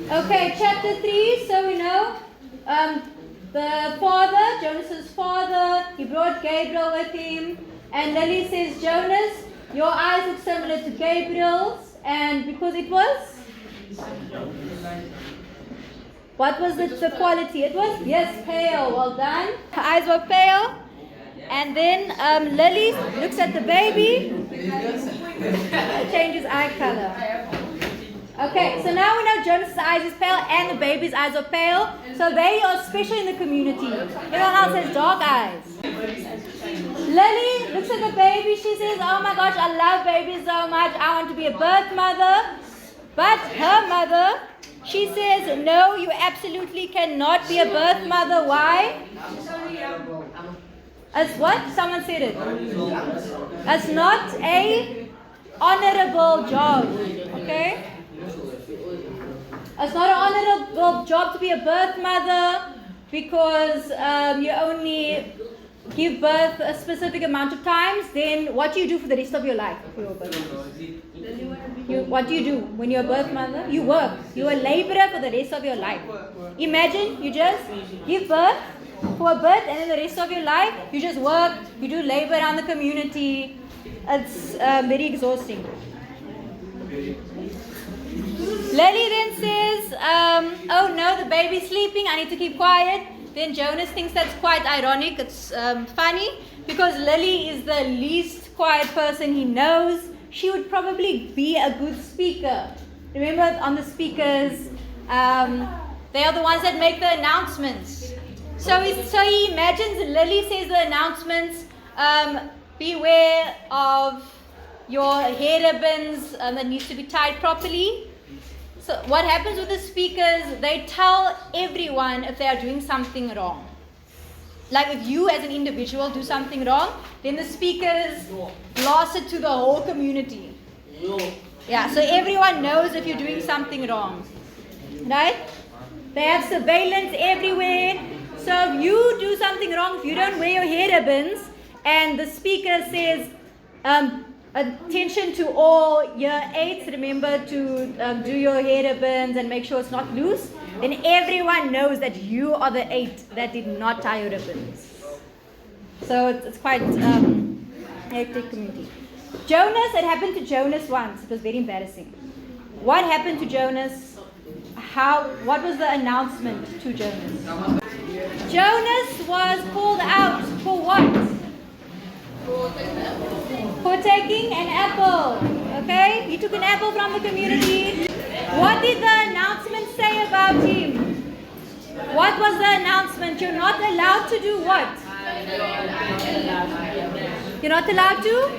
Okay, chapter 3, so we know the father, Jonas's father, he brought Gabriel with him, and Lily says, Jonas, your eyes look similar to Gabriel's, and because it was? What was the quality? It was, yes, pale, well done. Her eyes were pale, and then Lily looks at the baby, changes eye color. Okay, so now we know Jonas's eyes is pale and the baby's eyes are pale. So they are special in the community. Everyone else has dark eyes. Lily looks at the baby. She says, oh my gosh, I love babies so much. I want to be a birth mother. But her mother, she says, no, you absolutely cannot be a birth mother. Why? As what? Someone said it. As not a honorable job. Okay? It's not an honorable job to be a birth mother because you only give birth a specific amount of times. Then what do you do for the rest of your life? What do you do when you're a birth mother? You work. You're a laborer for the rest of your life. Imagine you just give birth for a bit and then the rest of your life you just work, you do labor around the community. It's very exhausting. Lily then says, oh no, the baby's sleeping, I need to keep quiet. Then Jonas thinks that's quite ironic. It's funny because Lily is the least quiet person he knows. She would probably be a good speaker. Remember on the speakers, they are the ones that make the announcements. So he imagines Lily says the announcements, beware of your hair ribbons that needs to be tied properly. So what happens with the speakers, they tell everyone if they are doing something wrong. Like if you as an individual do something wrong, then the speakers blast it to the whole community. Yeah, so everyone knows if you're doing something wrong. Right? They have surveillance everywhere. So if you do something wrong, if you don't wear your hair ribbons, and the speaker says, attention to all year 8s, remember to do your hair ribbons and make sure it's not loose, then everyone knows that you are the 8 that did not tie your ribbons. So it's quite hectic community. Jonas, it happened to Jonas once. It was very embarrassing. What happened to Jonas? What was the announcement to Jonas? Jonas was called out for what? For taking an apple. Okay? He took an apple from the community. What did the announcement say about him? What was the announcement? You're not allowed to do what? You're not allowed to?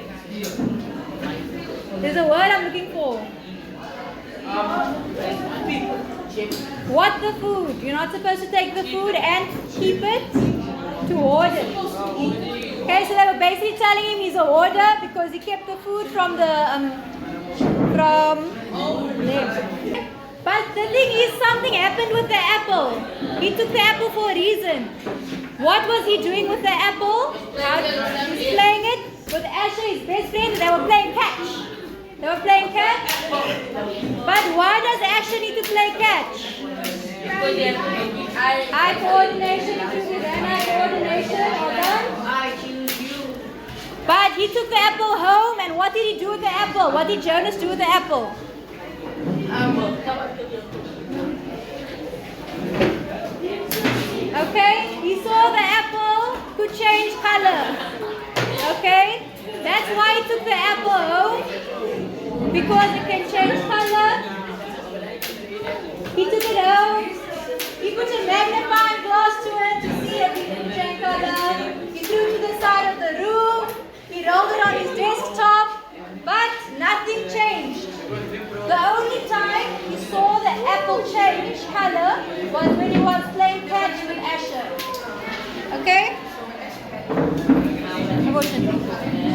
There's a word I'm looking for. What the food? You're not supposed to take the food and keep it to hoard it. Okay, so they were basically telling him he's a hoarder because he kept the food from them. But the thing is, something happened with the apple. He took the apple for a reason. What was he doing with the apple? He's playing it with Asher, his best friend. They were playing catch. They were playing catch. But why does Asher need to play catch? Eye coordination, if you do eye coordination, all done. But he took the apple home, and what did he do with the apple? What did Jonas do with the apple? Okay, he saw the apple could change color. Okay, that's why he took the apple home, because it can change color. He took it home. He put a magnifying glass to it to see if it can change color. He threw it to the side of the room. He rolled it on his desktop, but nothing changed. The only time he saw the apple change color was when he was playing catch with Asher. Okay? Unfortunately.